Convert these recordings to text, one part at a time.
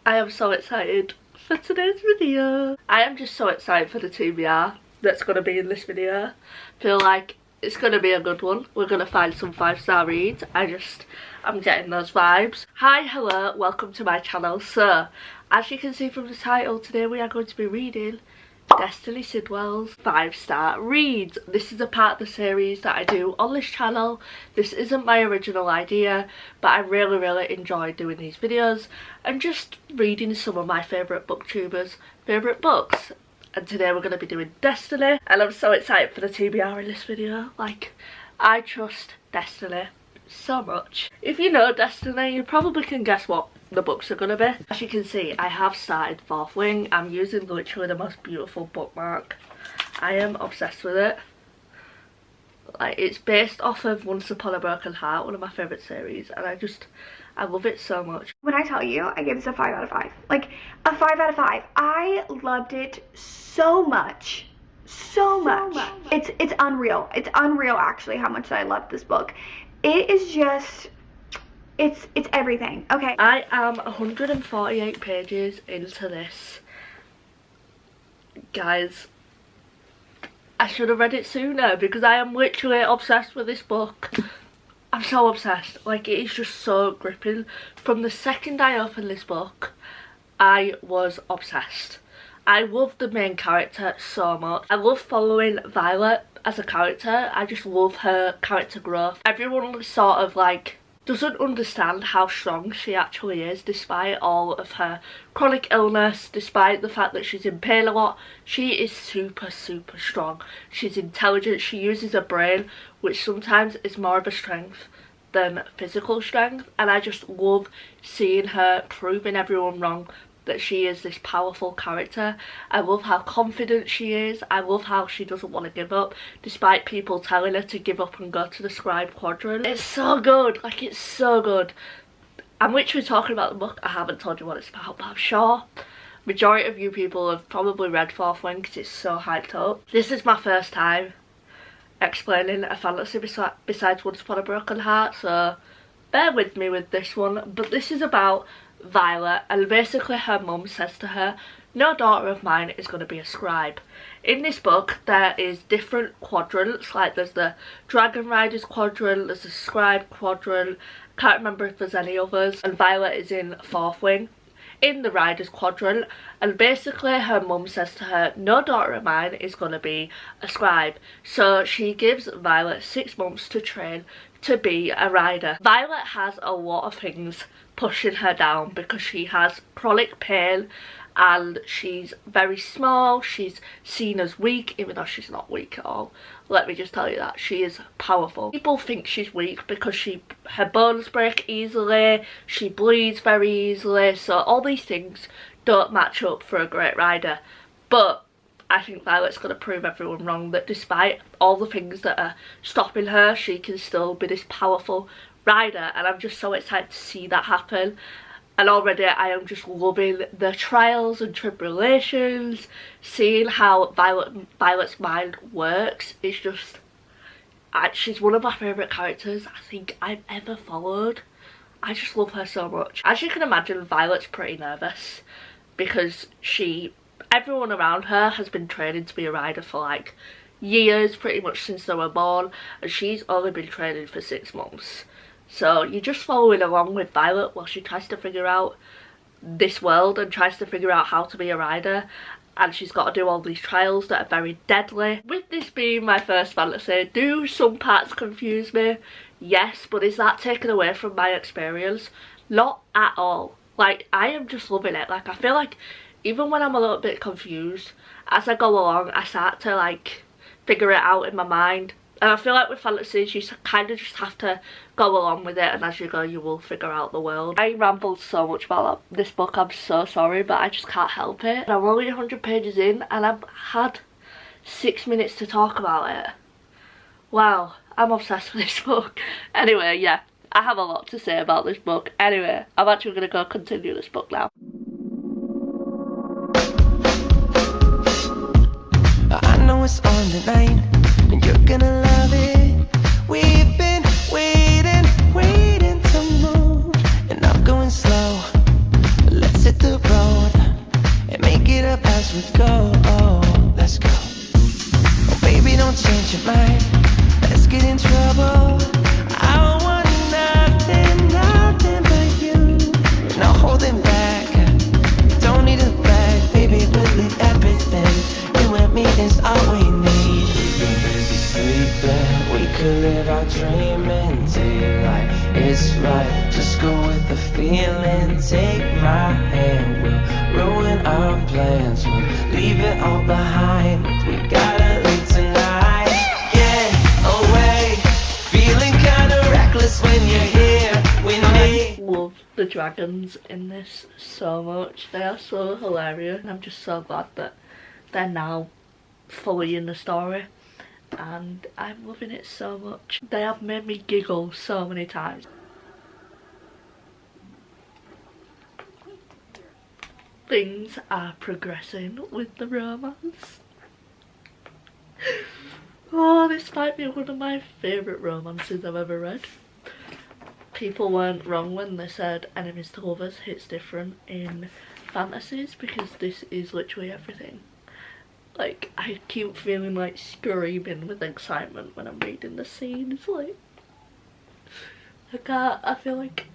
I am so excited for today's video. I am just so excited for the TBR that's going to be in this video. Feel like it's going to be a good one. We're going to find some 5-star reads. I'm getting those vibes. Hi, hello, welcome to my channel. So, as you can see from the title, today we are going to be reading Destiny Sidwells 5-star reads. This is a part of the series that I do on this channel. This isn't my original idea, but I really enjoy doing these videos and just reading some of my favourite booktubers' favourite books. And today we're going to be doing Destiny, and I'm so excited for the TBR in this video. Like, I trust Destiny so much. If you know Destiny, you probably can guess what the books are gonna be. As you can see, I have started Fourth Wing. I'm using literally the most beautiful bookmark. I am obsessed with it. Like, it's based off of Once Upon a Broken Heart, one of my favourite series, and I love it so much. When I tell you, I gave this a 5 out of 5. Like, a 5 out of 5. I loved it so much. So much. It's unreal. It's unreal, actually, how much I loved this book. It is just... It's everything. Okay. I am 148 pages into this. Guys, I should have read it sooner because I am literally obsessed with this book. I'm so obsessed. Like, it is just so gripping. From the second I opened this book, I was obsessed. I love the main character so much. I love following Violet as a character. I just love her character growth. Everyone sort of like doesn't understand how strong she actually is despite all of her chronic illness, despite the fact that she's in pain a lot. She is super strong. She's intelligent, she uses her brain, which sometimes is more of a strength than physical strength, and I just love seeing her proving everyone wrong that she is this powerful character. I love how confident she is. I love how she doesn't want to give up despite people telling her to give up and go to the scribe quadrant. It's so good. Like, it's so good. I'm literally talking about the book. I haven't told you what it's about, but I'm sure majority of you people have probably read Fourth Wing because it's so hyped up. This is my first time explaining a fantasy besides Once Upon a Broken Heart, so bear with me with this one. But this is about Violet, and basically her mum says to her, no daughter of mine is going to be a scribe. In this book there is different quadrants, like there's the Dragon Riders quadrant, there's the scribe quadrant, can't remember if there's any others, and Violet is in Fourth Wing in the Riders quadrant, and basically her mum says to her, no daughter of mine is going to be a scribe. So she gives Violet 6 months to train to be a rider. Violet has a lot of things pushing her down because she has chronic pain and she's very small. She's seen as weak, even though she's not weak at all. Let me just tell you that she is powerful. People think she's weak because her bones break easily, she bleeds very easily, so all these things don't match up for a great rider. But I think Violet's going to prove everyone wrong, that despite all the things that are stopping her, she can still be this powerful rider, and I'm just so excited to see that happen. And already I am just loving the trials and tribulations, seeing how Violet's mind works. It's just, she's one of my favourite characters I think I've ever followed. I just love her so much. As you can imagine, Violet's pretty nervous because everyone around her has been training to be a rider for like years, pretty much since they were born, and she's only been training for 6 months. So you're just following along with Violet while she tries to figure out this world and tries to figure out how to be a rider, and she's got to do all these trials that are very deadly. With this being my first fantasy, do some parts confuse me? Yes, but is that taken away from my experience? Not at all. Like, I am just loving it. Like, I feel like even when I'm a little bit confused, as I go along, I start to like figure it out in my mind. And I feel like with fantasies, you kind of just have to go along with it, and as you go, you will figure out the world. I rambled so much about this book, I'm so sorry, but I just can't help it. And I'm only 100 pages in, and I've had 6 minutes to talk about it. Wow, I'm obsessed with this book. Anyway, yeah, I have a lot to say about this book. Anyway, I'm actually going to go continue this book now. I know it's on the line, and you're gonna love it. We've been waiting to move, and I'm going slow. Let's hit the as we go. Oh, let's go. Oh, baby, don't change your mind. Let's get in trouble. I want nothing but you. No holding back. Don't need a bag, baby, we'll leave everything. You and me is all we need. We've been busy sleeping. We could live our dream in daylight. It's right, just go with the feeling. Take my hand, we'll ruin our plans. We'll leave it all behind. We gotta leave tonight. Get away, feeling kinda reckless when you're here. We need. Love the dragons in this so much. They are so hilarious, and I'm just so glad that they're now fully in the story, and I'm loving it so much. They have made me giggle so many times. Things are progressing with the romance. Oh, this might be one of my favourite romances I've ever read. People weren't wrong when they said enemies to lovers hits different in fantasies, because this is literally everything. Like, I keep feeling like screaming with excitement when I'm reading the scenes. Like, I feel like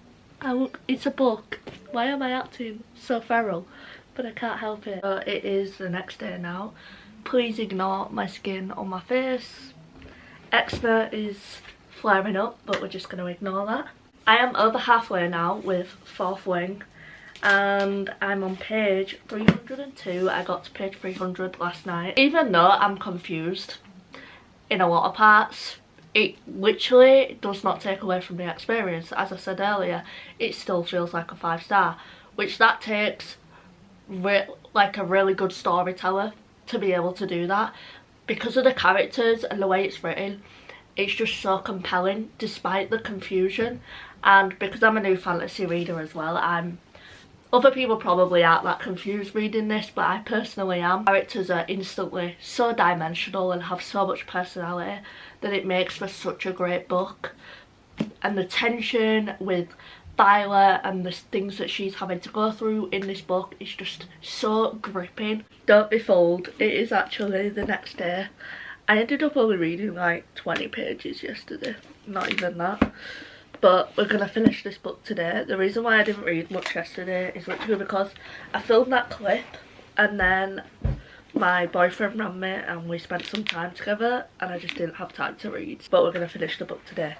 it's a book. Why am I acting so feral? But I can't help it. It is the next day now. Please ignore my skin on my face. Eczema is flaring up, but we're just going to ignore that. I am over halfway now with Fourth Wing, and I'm on page 302. I got to page 300 last night. Even though I'm confused in a lot of parts, it literally does not take away from the experience. As I said earlier, it still feels like a 5-star, which that takes like a really good storyteller to be able to do that. Because of the characters and the way it's written, it's just so compelling despite the confusion. And because I'm a new fantasy reader as well, other people probably aren't that confused reading this, but I personally am. Characters are instantly so dimensional and have so much personality that it makes for such a great book. And the tension with Violet and the things that she's having to go through in this book is just so gripping. Don't be fooled, it is actually the next day. I ended up only reading like 20 pages yesterday, not even that. But we're going to finish this book today. The reason why I didn't read much yesterday is literally because I filmed that clip and then my boyfriend ran me and we spent some time together and I just didn't have time to read. But we're going to finish the book today.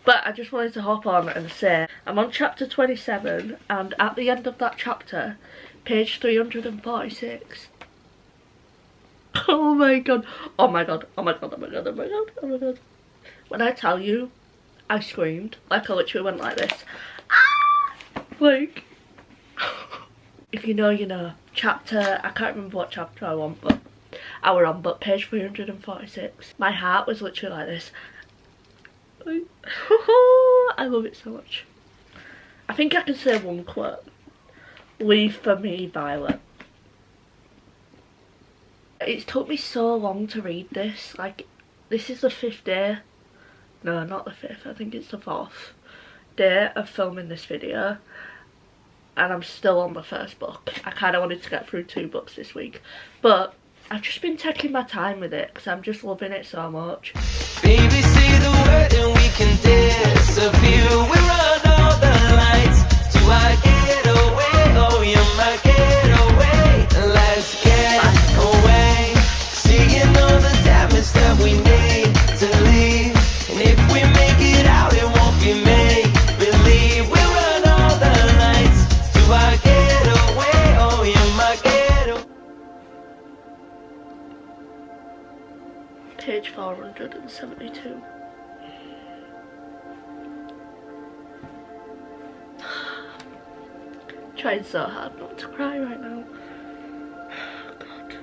But I just wanted to hop on and say I'm on chapter 27, and at the end of that chapter, page 346. Oh my god. Oh my god. Oh my god. Oh my god. Oh my god. Oh my god. When I tell you, I screamed. Like, I literally went like this. Ah! Like, if you know, you know. Chapter, I can't remember what chapter I were on, but page 346. My heart was literally like this. I love it so much. I think I can say one quote. Leave for me, Violet. It's took me so long to read this. Like, this is the 5th day. No, not the 5th. I think it's the 4th day of filming this video. And I'm still on the first book. I kind of wanted to get through 2 books this week. But I've just been taking my time with it because I'm just loving it so much. Baby, say the word and we can disappear. We run all the lights. Do I get away? Oh, you're my getaway. Let's get away. Seeing all the damage that we need to leave. And if we make it out, it won't be make believe. We run all the lights. Do I get away? Oh, you're my getaway. Page 472. Trying so hard not to cry right now. God.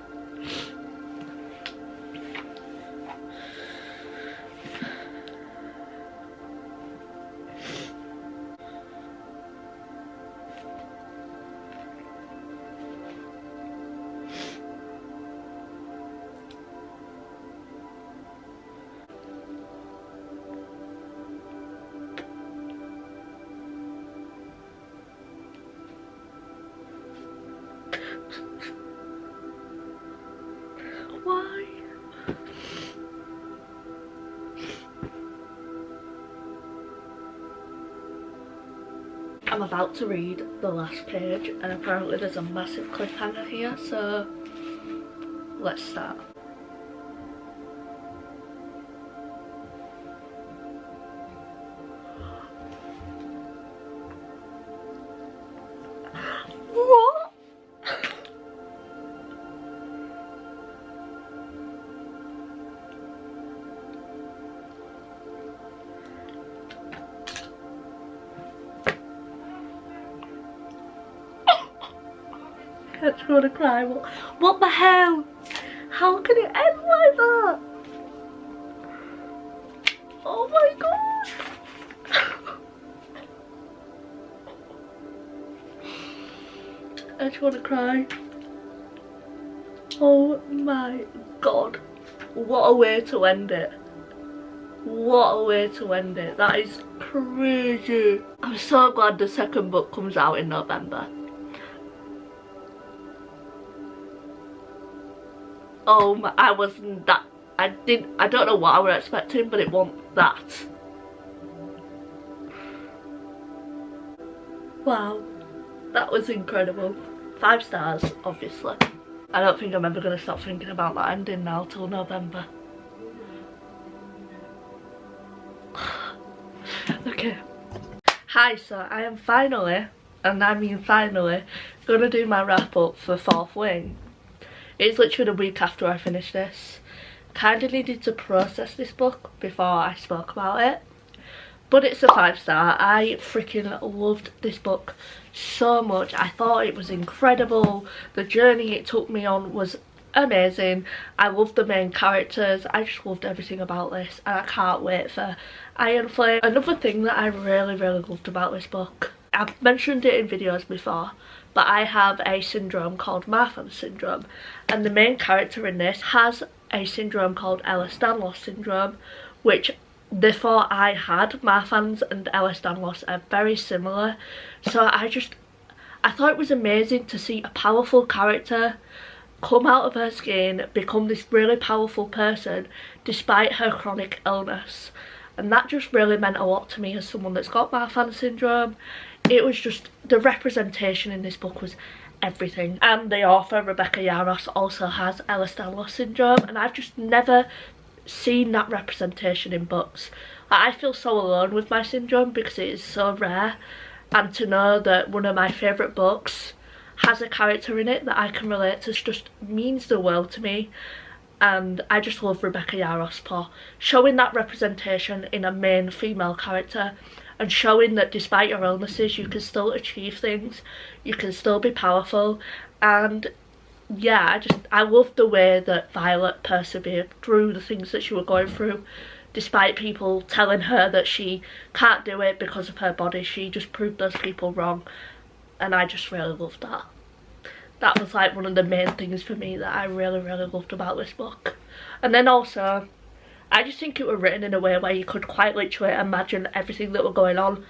Why? I'm about to read the last page and apparently there's a massive cliffhanger here, so let's start. What? I just want to cry. What the hell? How can it end like that? Oh my god. I just want to cry. Oh my god. What a way to end it. What a way to end it. That is crazy. I'm so glad the second book comes out in November. Oh my, I wasn't that, I don't know what I was expecting, but it wasn't that. Wow, that was incredible. 5 stars, obviously. I don't think I'm ever going to stop thinking about that ending now till November. Okay. Hi, so I am finally, and I mean finally, going to do my wrap up for Fourth Wing. It's literally a week after I finished this. Kind of needed to process this book before I spoke about it. But it's a 5-star. I freaking loved this book so much. I thought it was incredible. The journey it took me on was amazing. I loved the main characters. I just loved everything about this. And I can't wait for Iron Flame. Another thing that I really loved about this book, I've mentioned it in videos before, but I have a syndrome called Marfan syndrome, and the main character in this has a syndrome called Ehlers-Danlos syndrome, which before I had Marfan's and Ehlers-Danlos are very similar. So I thought it was amazing to see a powerful character come out of her skin, become this really powerful person despite her chronic illness, and that just really meant a lot to me as someone that's got Marfan syndrome. It was just, the representation in this book was everything. And the author, Rebecca Yarros, also has Ehlers-Danlos syndrome, and I've just never seen that representation in books. I feel so alone with my syndrome because it is so rare, and to know that one of my favourite books has a character in it that I can relate to just means the world to me. And I just love Rebecca Yarros for showing that representation in a main female character, and showing that despite your illnesses you can still achieve things, you can still be powerful. And yeah, I loved the way that Violet persevered through the things that she was going through. Despite people telling her that she can't do it because of her body, she just proved those people wrong, and I just really loved that. That was like one of the main things for me that I really loved about this book. And then also, I just think it was written in a way where you could quite literally imagine everything that was going on.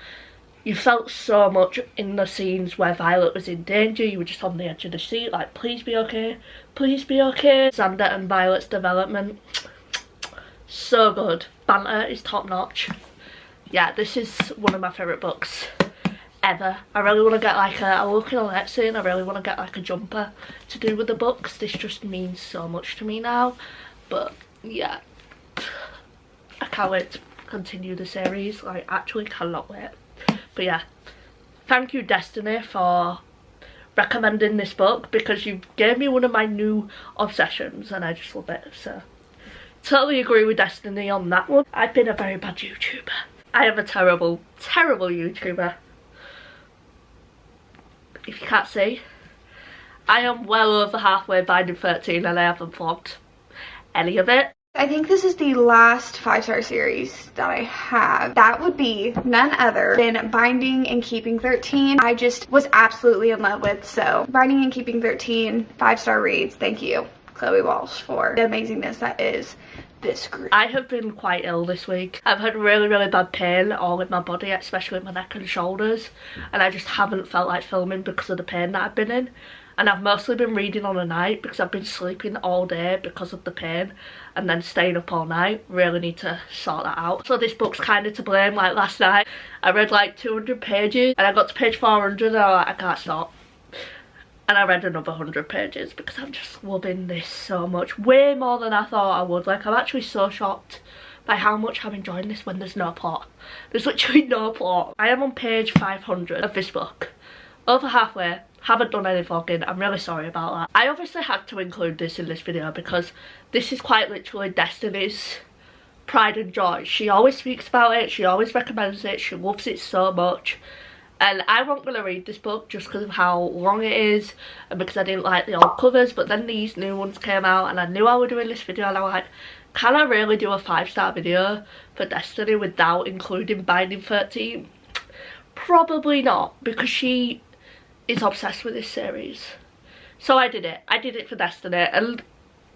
You felt so much in the scenes where Violet was in danger. You were just on the edge of the seat like, please be okay, please be okay. Xander and Violet's development, so good. Banter is top notch. Yeah, this is one of my favourite books ever. I really want to get like I'm looking on Etsy and I really want to get like a jumper to do with the books. This just means so much to me now. But yeah, I can't wait to continue the series. Like, actually cannot wait. But yeah, thank you Destiny for recommending this book, because you gave me one of my new obsessions and I just love it. So totally agree with Destiny on that one. I've been a very bad YouTuber. I am a terrible YouTuber. If you can't see, I am well over halfway binding 13 and I haven't vlogged any of it. I think this is the last 5-star series that I have. That would be none other than Binding and Keeping 13. I just was absolutely in love with. So Binding and Keeping 13, 5-star reads. Thank you, Chloe Walsh, for the amazingness that is this group. I have been quite ill this week. I've had really bad pain all in my body, especially in my neck and shoulders, and I just haven't felt like filming because of the pain that I've been in. And I've mostly been reading on a night because I've been sleeping all day because of the pain and then staying up all night. Really need to sort that out. So this book's kind of to blame. Like last night I read like 200 pages and I got to page 400 and I was like, I can't stop. And I read another 100 pages because I'm just loving this so much. Way more than I thought I would. Like, I'm actually so shocked by how much I'm enjoying this when there's no plot. There's literally no plot. I am on page 500 of this book. Over halfway. Haven't done any vlogging. I'm really sorry about that. I obviously had to include this in this video because this is quite literally Destiny's pride and joy. She always speaks about it. She always recommends it. She loves it so much. And I wasn't going to read this book just because of how long it is and because I didn't like the old covers, but then these new ones came out and I knew I was doing this video and I was like, can I really do a 5-star video for Destiny without including Binding 13? Probably not, because she is obsessed with this series. So I did it. I did it for Destiny and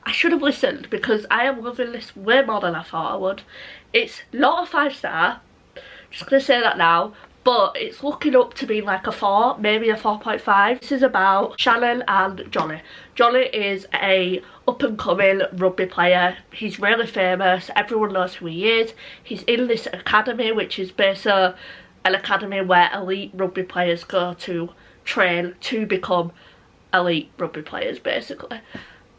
I should have listened because I am loving this way more than I thought I would. It's not a 5-star, just going to say that now. But it's looking up to being like a 4, maybe a 4.5. This is about Shannon and Johnny. Johnny is a up-and-coming rugby player. He's really famous. Everyone knows who he is. He's in this academy, which is basically an academy where elite rugby players go to train to become elite rugby players, basically.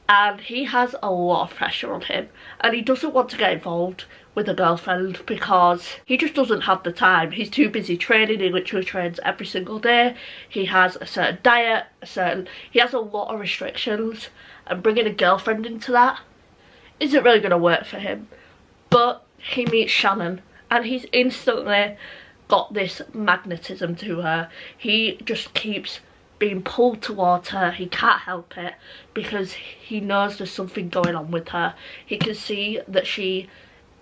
And he has a lot of pressure on him. And he doesn't want to get involved with a girlfriend because he just doesn't have the time. He's too busy training. He literally trains every single day. He has a certain diet, he has a lot of restrictions, and bringing a girlfriend into that isn't really going to work for him. But he meets Shannon and he's instantly got this magnetism to her. He just keeps being pulled towards her. He can't help it because he knows there's something going on with her. He can see that she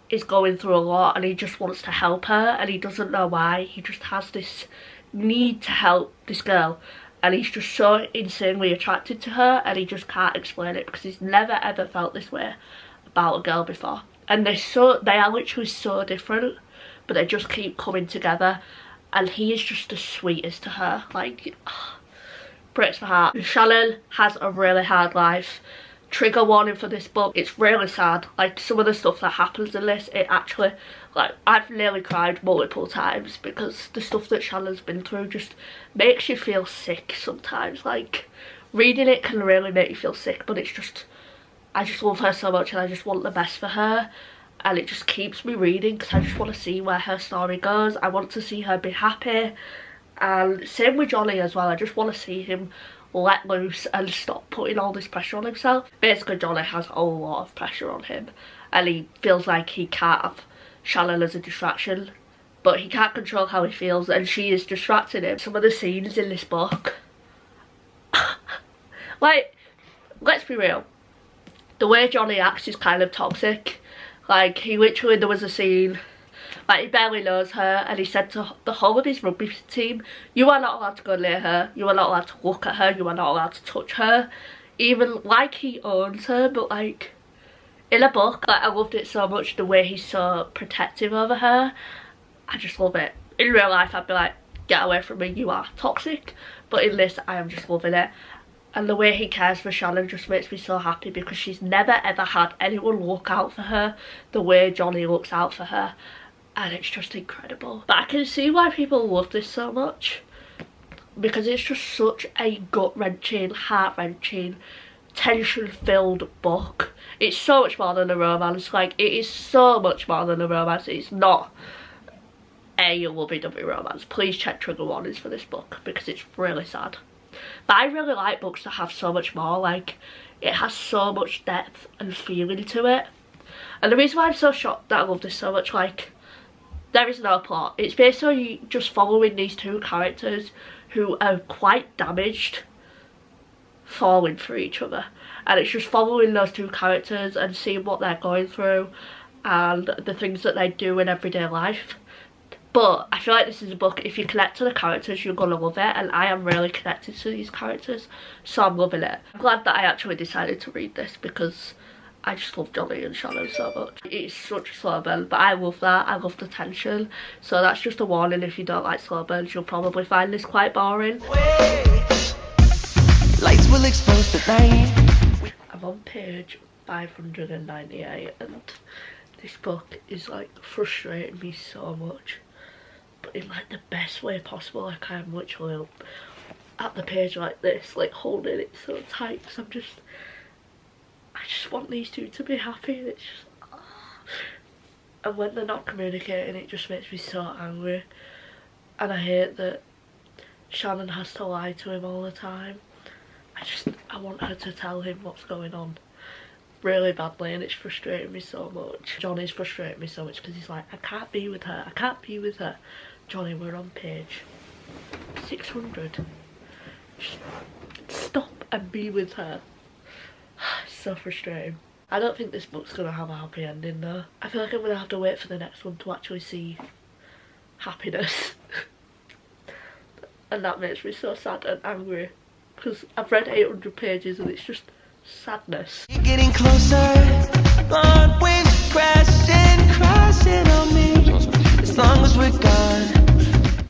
is going through a lot and he just wants to help her and he doesn't know why. He just has this need to help this girl and he's just so insanely attracted to her and he just can't explain it because he's never ever felt this way about a girl before. And they are literally so different, but they just keep coming together and he is just the sweetest to her. Like, breaks my heart. Shannon has a really hard life. Trigger warning for this book, it's really sad. Like, some of the stuff that happens in this, it actually, like, I've nearly cried multiple times because the stuff that Shannon's been through just makes you feel sick sometimes. Like, reading it can really make you feel sick, but it's just, I just love her so much and I just want the best for her, and it just keeps me reading because I just want to see where her story goes. I want to see her be happy. And same with Johnny as well. I just want to see him let loose and stop putting all this pressure on himself. Basically, Johnny has a lot of pressure on him and he feels like he can't have Shannon as a distraction, but he can't control how he feels and she is distracting him. Some of the scenes in this book, like, let's be real, the way Johnny acts is kind of toxic. Like, he literally, there was a scene, like, he barely knows her and he said to the whole of his rugby team, you are not allowed to go near her, you are not allowed to look at her, you are not allowed to touch her. Even like he owns her, but like in a book, like, I loved it so much, the way he's so protective over her. I just love it. In real life I'd be like, get away from me, you are toxic, but in this I am just loving it. And the way he cares for Shannon just makes me so happy because she's never ever had anyone look out for her the way Johnny looks out for her. And it's just incredible. But I can see why people love this so much because it's just such a gut-wrenching, heart-wrenching, tension-filled book. It's so much more than a romance. Like, it is so much more than a romance. It's not a lovey-dovey romance. Please check trigger warnings for this book because it's really sad. But I really like books that have so much more. Like, it has so much depth and feeling to it. And the reason why I'm so shocked that I love this so much, like, there is no plot. It's basically just following these two characters who are quite damaged falling for each other. And it's just following those two characters and seeing what they're going through and the things that they do in everyday life. But I feel like this is a book, if you connect to the characters, you're gonna love it, and I am really connected to these characters, so I'm loving it. I'm glad that I actually decided to read this because I just love Johnny and Shannon so much. It's such a slow burn, but I love that. I love the tension. So that's just a warning, if you don't like slow burns, you'll probably find this quite boring. Lights will expose the night. I'm on page 598 and this book is like frustrating me so much, but in like the best way possible. Like I am literally at the page like this, like holding it so tight, because I just want these two to be happy, and it's just and when they're not communicating, it just makes me so angry. And I hate that Shannon has to lie to him all the time. I want her to tell him what's going on really badly, and it's frustrating me so much. Johnny's frustrating me so much because he's like, I can't be with her, I can't be with her. Johnny, we're on page 600. Just stop and be with her. It's so frustrating. I don't think this book's gonna have a happy ending though. I feel like I'm gonna have to wait for the next one to actually see happiness. And that makes me so sad and angry, because I've read 800 pages and it's just sadness. You're getting closer, on winds crashing on me, as long as we're gone.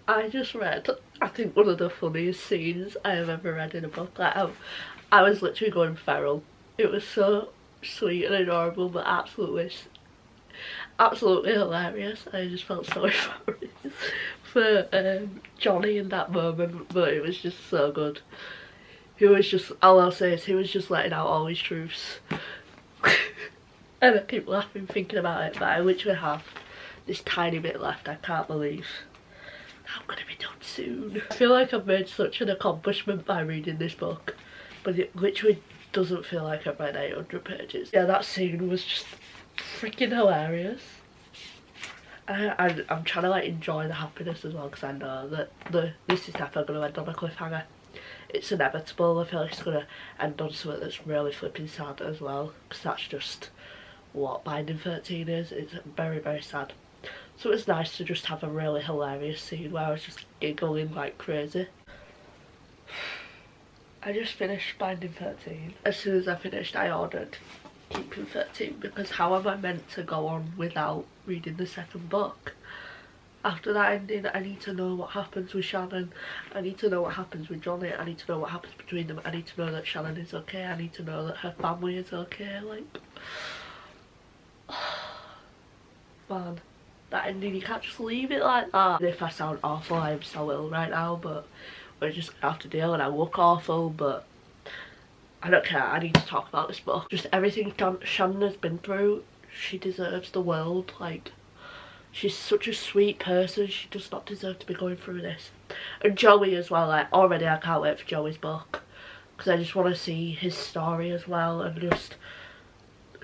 I just read, I think, one of the funniest scenes I have ever read in a book. Like, I was literally going feral. It was so sweet and adorable, but absolutely hilarious. I just felt sorry for Johnny in that moment, but it was just so good. He was just, all I'll say is he was just letting out all his truths. And I keep laughing thinking about it, but I literally have this tiny bit left. I can't believe I'm gonna be done soon. I feel like I've made such an accomplishment by reading this book, but it literally doesn't feel like I've read 800 pages. Yeah, that scene was just freaking hilarious. I'm trying to like enjoy the happiness as well, because I know that this is definitely going to end on a cliffhanger. It's inevitable. I feel like it's going to end on something that's really flipping sad as well, because that's just what Binding 13 is. It's very, very sad. So it's nice to just have a really hilarious scene where I was just giggling like crazy. I just finished Binding 13. As soon as I finished, I ordered Keeping 13, because how am I meant to go on without reading the second book? After that ending, I need to know what happens with Shannon, I need to know what happens with Johnny, I need to know what happens between them, I need to know that Shannon is okay, I need to know that her family is okay. Like, man, that ending, you can't just leave it like that. If I sound awful, I am so ill right now, but we're just gonna have to deal, and I look awful, but I don't care. I need to talk about this book. Just everything Shannon has been through, she deserves the world. Like, she's such a sweet person, she does not deserve to be going through this. And Joey as well, like, already I can't wait for Joey's book, because I just want to see his story as well, and just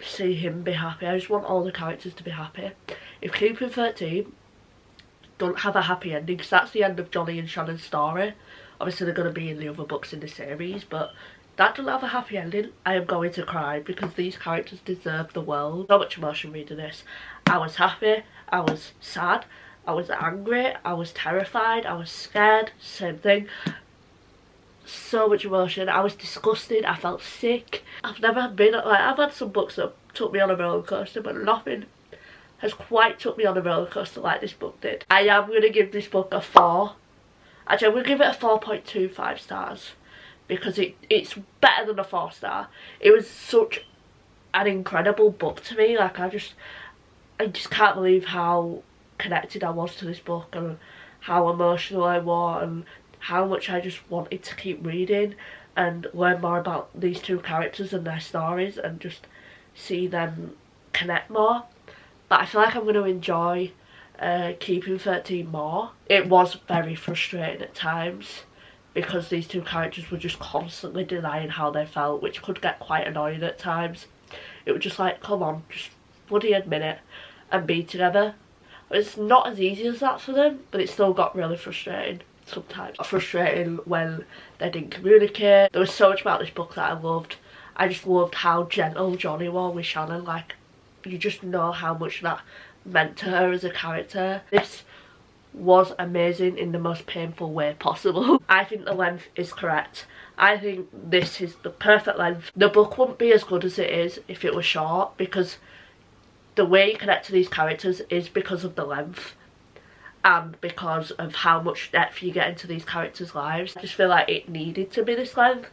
see him be happy. I just want all the characters to be happy. If Keeping 13 don't have a happy ending, because that's the end of Johnny and Shannon's story, obviously they're going to be in the other books in the series, but that doesn't have a happy ending, I am going to cry, because these characters deserve the world. So much emotion reading this. I was happy, I was sad, I was angry, I was terrified, I was scared, same thing. So much emotion. I was disgusted, I felt sick. I've never been, like, I've had some books that took me on a roller coaster, but nothing has quite took me on a roller coaster like this book did. I am going to give this book a 4. Actually, I'm going to give it a 4.25 stars. Because it's better than a 4-star. It was such an incredible book to me. Like, I just can't believe how connected I was to this book, and how emotional I was, and how much I just wanted to keep reading and learn more about these two characters and their stories, and just see them connect more. But I feel like I'm going to enjoy Keeping 13 more. It was very frustrating at times, because these two characters were just constantly denying how they felt, which could get quite annoying at times. It was just like, come on, just bloody admit it and be together. It's not as easy as that for them, but it still got really frustrating sometimes. Frustrating when they didn't communicate. There was so much about this book that I loved. I just loved how gentle Johnny was with Shannon. Like, you just know how much that meant to her as a character. This was amazing in the most painful way possible. I think the length is correct. I think this is the perfect length. The book wouldn't be as good as it is if it was short, because the way you connect to these characters is because of the length and because of how much depth you get into these characters' lives. I just feel like it needed to be this length.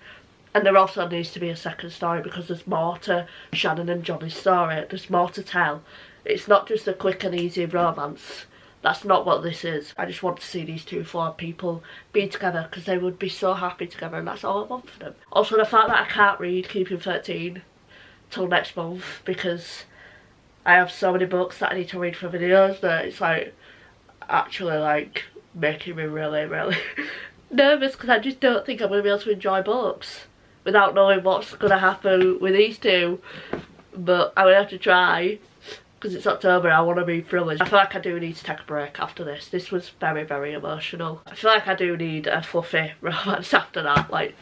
And there also needs to be a second story, because there's more to Shannon and Johnny's story. There's more to tell. It's not just a quick and easy romance. That's not what this is. I just want to see these two flawed people be together, because they would be so happy together, and that's all I want for them. Also, the fact that I can't read Keeping 13 till next month, because I have so many books that I need to read for videos, that it's like actually like making me really, really nervous, because I just don't think I'm going to be able to enjoy books without knowing what's going to happen with these two. But I'm going to have to try, because it's October. I want to read thrillers. I feel like I do need to take a break after this. This was very, very emotional. I feel like I do need a fluffy romance after that. Like,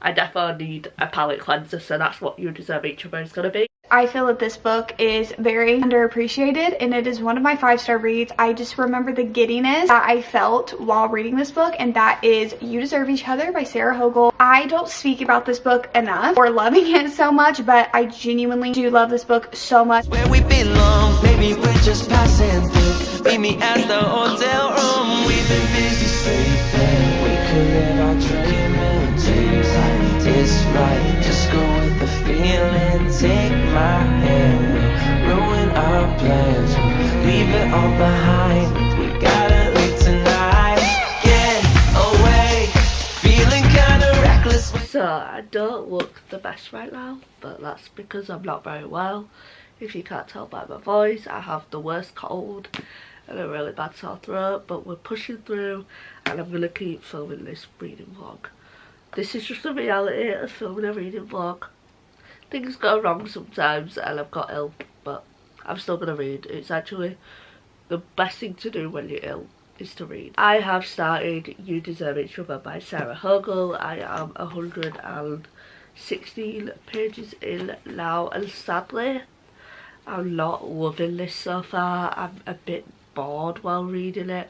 I definitely need a palette cleanser, so that's what You Deserve Each Other is going to be. I feel that this book is very underappreciated, and it is one of my 5-star reads. I just remember the giddiness that I felt while reading this book, and that is You Deserve Each Other by Sarah Hogle. I don't speak about this book enough or loving it so much, but I genuinely do love this book so much. Where we belong, maybe we're just passing through. Meet me at the hotel room. We've been busy sleeping. We could live our dreaming. Dreams like it's right. Just go with the feeling. Take my hand. We'll ruin our plans. We'll leave it all behind. We gotta leave tonight. Get away. Feeling kinda reckless. So I don't look the best right now, but that's because I'm not very well. If you can't tell by my voice, I have the worst cold and a really bad sore throat, but we're pushing through, and I'm gonna keep filming this reading vlog. This is just the reality of filming a reading vlog. Things go wrong sometimes, and I've got ill, but I'm still gonna read. It's actually the best thing to do when you're ill, is to read. I have started You Deserve Each Other by Sarah Hogle. I am 116 pages in now, and sadly I'm not loving this so far. I'm a bit bored while reading it,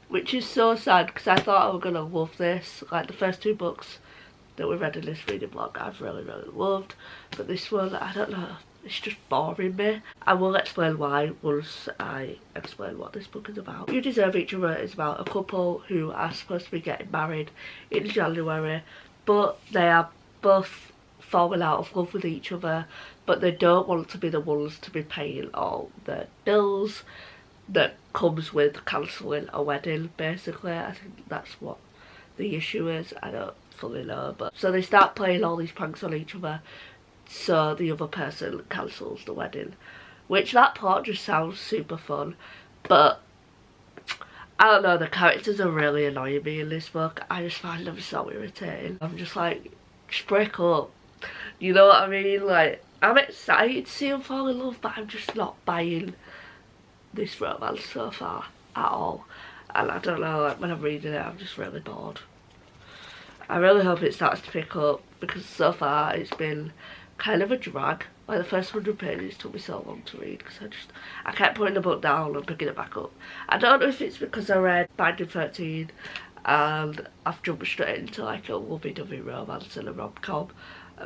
which is so sad, because I thought I was gonna love this. Like, the first two books that we read in this reading vlog I've really, really loved, but this one, I don't know, it's just boring me. I will explain why once I explain what this book is about. You Deserve Each Other is about a couple who are supposed to be getting married in January, but they are both falling out of love with each other, but they don't want to be the ones to be paying all the bills that comes with cancelling a wedding, basically. I think that's what the issue is. I don't fully know, but so they start playing all these pranks on each other, so the other person cancels the wedding, which that part just sounds super fun, but I don't know, the characters are really annoying me in this book. I just find them so irritating. I'm just like, just break up, you know what I mean? Like, I'm excited to see them fall in love, but I'm just not buying this romance so far at all. And I don't know, like, when I'm reading it, I'm just really bored. I really hope it starts to pick up, because so far it's been kind of a drag. Like, the first 100 pages took me so long to read, because I kept putting the book down and picking it back up. I don't know if it's because I read Binding 13 and I've jumped straight into like a lovey-dovey romance and a rom-com.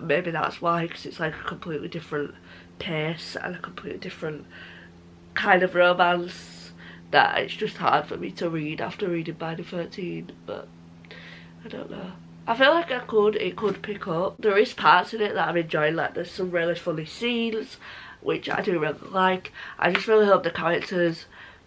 Maybe that's why, because it's like a completely different pace and a completely different kind of romance, that it's just hard for me to read after reading Binding 13, but I don't know. I feel like it could pick up. There is parts in it that I'm enjoying, like there's some really funny scenes, which I do really like. I just really hope the characters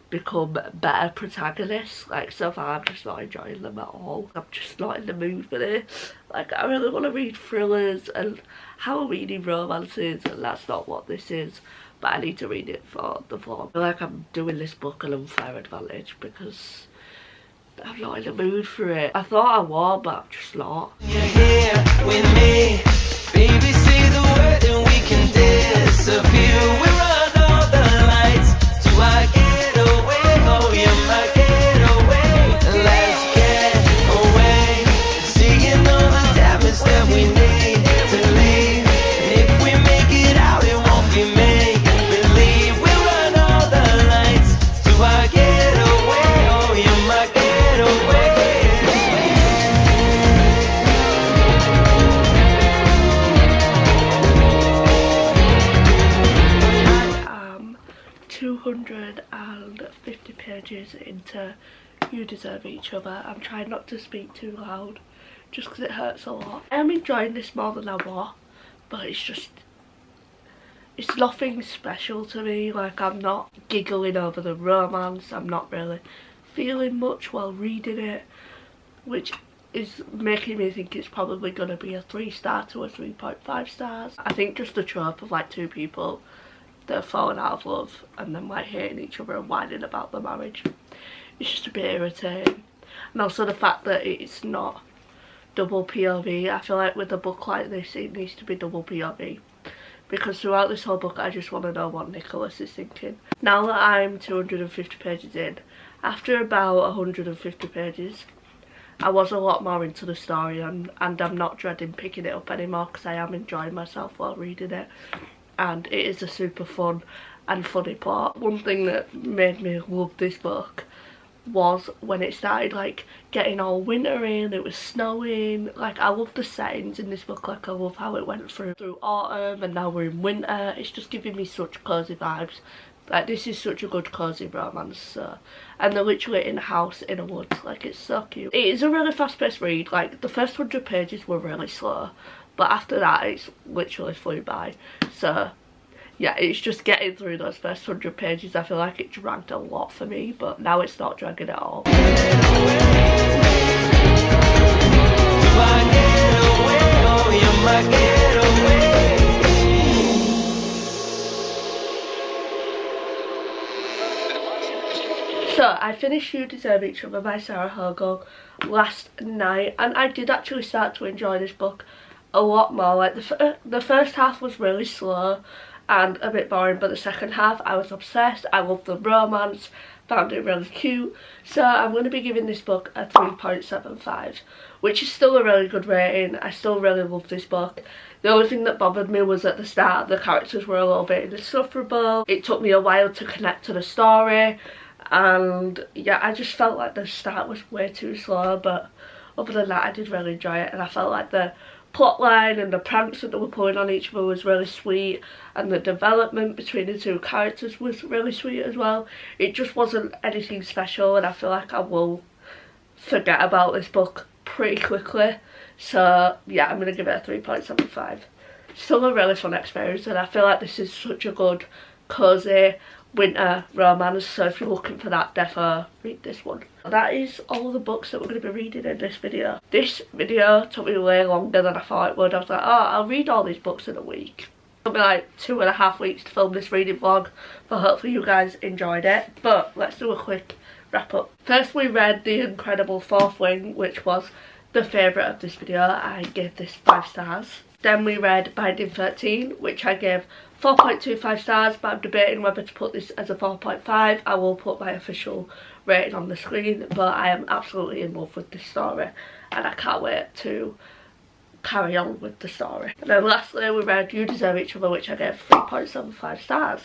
become better protagonists. Like, so far I'm just not enjoying them at all. I'm just not in the mood for this. Like, I really want to read thrillers and Halloween romances, and that's not what this is. But I need to read it for the vlog. I feel like I'm doing this book an unfair advantage, because I'm not in the mood for it. I thought I was, but I'm just not. You're here with me, baby, say the word and we can disappear. We run all the lights to our getaway. Oh, you're my getaway. Let's get away, seeing all the damage that we need to leave. And if we make it out, it won't be make believe. We run all the lights to our getaway. Oh, pages into You Deserve Each Other. I'm trying not to speak too loud just because it hurts a lot. I am enjoying this more than I was, but it's nothing special to me. Like, I'm not giggling over the romance, I'm not really feeling much while reading it, which is making me think it's probably going to be a 3-star to a 3.5 stars. I think just the trope of like two people that have fallen out of love and then like hating each other and whining about the marriage, it's just a bit irritating. And also the fact that it's not double POV. I feel like with a book like this it needs to be double POV, because throughout this whole book I just want to know what Nicholas is thinking. Now that I'm 250 pages in, after about 150 pages I was a lot more into the story, and I'm not dreading picking it up anymore because I am enjoying myself while reading it, and it is a super fun and funny plot. One thing that made me love this book was when it started like getting all wintry and it was snowing. Like, I love the settings in this book. Like, I love how it went through autumn and now we're in winter. It's just giving me such cozy vibes. Like, this is such a good cozy romance. So, and they're literally in a house in a woods. Like, it's so cute. It is a really fast-paced read. Like, the first 100 pages were really slow, but after that it's literally flew by. So yeah, it's just getting through those first 100 pages. I feel like it dragged a lot for me, but now it's not dragging at all. So I finished You Deserve Each Other by Sarah Hogan last night, and I did actually start to enjoy this book a lot more. Like, the first half was really slow and a bit boring, but the second half I was obsessed. I loved the romance, found it really cute. So I'm going to be giving this book a 3.75, which is still a really good rating. I still really love this book. The only thing that bothered me was at the start the characters were a little bit insufferable. It took me a while to connect to the story, and yeah, I just felt like the start was way too slow, but other than that I did really enjoy it, and I felt like the plotline and the pranks that they were pulling on each other was really sweet, and the development between the two characters was really sweet as well. It just wasn't anything special, and I feel like I will forget about this book pretty quickly. So yeah, I'm going to give it a 3.75. Still a really fun experience, and I feel like this is such a good cozy winter romance, so if you're looking for that, defo read this one. That is all the books that we're going to be reading in this video. This video took me way longer than I thought it would. I was like, oh, I'll read all these books in a week. It took me like 2.5 weeks to film this reading vlog, but hopefully you guys enjoyed it. But let's do a quick wrap up. First we read The Incredible Fourth Wing, which was the favourite of this video. I gave this 5 stars. Then we read Binding 13, which I gave 4.25 stars, but I'm debating whether to put this as a 4.5. I will put my official rating on the screen, but I am absolutely in love with this story and I can't wait to carry on with the story. And then lastly we read You Deserve Each Other, which I gave 3.75 stars.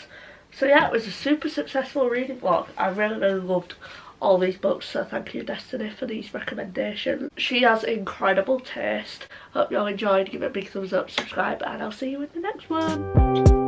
So yeah, it was a super successful reading vlog. I really loved all these books, so thank you Destiny for these recommendations. She has incredible taste. Hope you all enjoyed. Give it a big thumbs up, subscribe, and I'll see you in the next one.